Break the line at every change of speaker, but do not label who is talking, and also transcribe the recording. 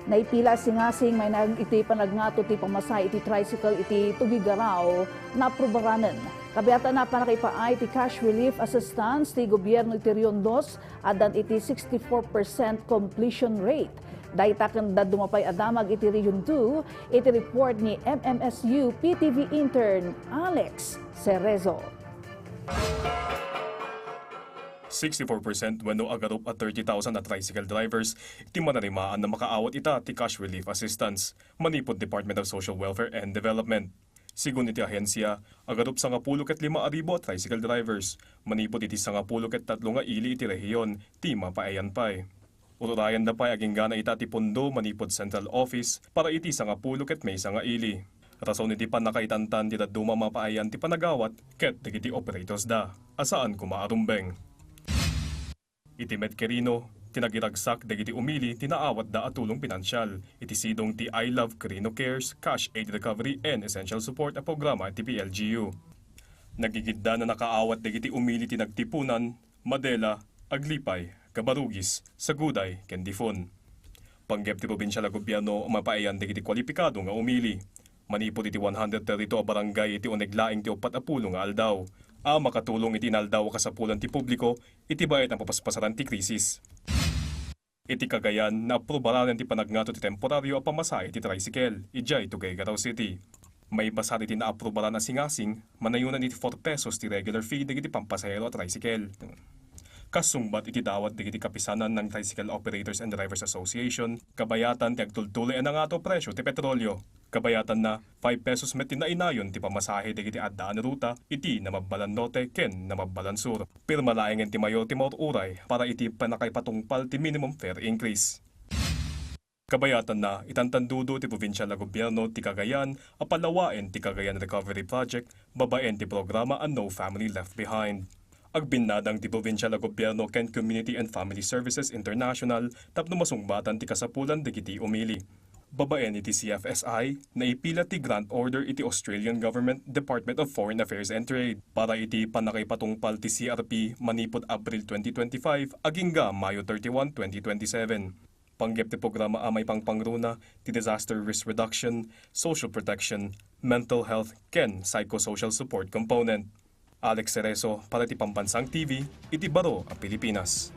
Naipila singasing may iti panagnato ti pamasay iti tricycle iti tugigaraw na aprobaranen. Kabiata na panakipaay ti cash relief assistance ti gobyerno iti Region 2 adan iti 64% completion rate. Daitaken da dumapay adamag iti Region 2 iti report ni MMSU PTV intern Alex Cerezo.
64% wano agarup at 30,000 na tricycle drivers, iti manarimaan na makaawat ita ti cash relief assistance, manipud Department of Social Welfare and Development. Sigun iti ahensya, agarup sa 10,500 tricycle drivers, manipud iti sa 13 nga ili iti rehiyon, ti mapaayan pay. Ururayan na pay aging gana ita ti pondo manipud Central Office para iti sa 10 may nga ili. Rason iti panakaitantan ti daduma mapaayan ti panagawat ket digiti operators da, asaan kumaarumbeng. Iti Medkerino, tinagiragsak dagiti umili tinaawat da at tulong pinansyal. Iti sidong ti I Love Kerino Cares, Cash Aid Recovery and Essential Support na programa iti PLGU. Nagigidda na nakaawat dagiti umili tinagtipunan, Madela, Aglipay, Cabarugis, Saguday, Kendifon. Panggep ti probinsyal na gobyerno mapaayan dagiti kwalipikado nga umili. Manipod iti 132 a barangay iti uneglaing ti 40 nga aldaw. Makatulong iti inaldaw kasapulan ti publiko, iti bayat ang papaspasaran ti krisis. Iti Cagayan na aprobaran ti panagnato ti temporaryo a pamasay ti tricycle, ijay to Cagayan City. May basar iti naaprobaran na singasing, manayunan iti 4 pesos ti regular fee digiti pampasahero a tricycle. Kasumbat iti dawat digiti kapisanan ng Tricycle Operators and Drivers Association, kabayatan ti agtultuloy ang ato presyo ti petrolyo. Kabayatan na 5 pesos met tinainayon ti pamasahe digiti addaan ruta iti na mabbalan norte ken na mabbalan sur. Pirma laengen ti mayor ti uray para iti panakaipatungpal ti minimum fare increase. Kabayatan na itantandudo ti provincial na gobyerno ti Cagayan apalawaen ti Cagayan Recovery Project babaen ti programa a No Family Left Behind. Agbinadang ti provincial na gobyerno ken Community and Family Services International tapno masungbatan ti kasapulan digiti umili. Babaen iti CFSI na ipila ti grant order iti Australian Government Department of Foreign Affairs and Trade para iti panakaipatungpal ti CRP manipod April 2025 agingga Mayo 31, 2027. Panggep ti programa amay pangpangruna ti disaster risk reduction, social protection, mental health ken psychosocial support component. Alex Cerezo para ti Pambansang TV, iti Baro a Pilipinas.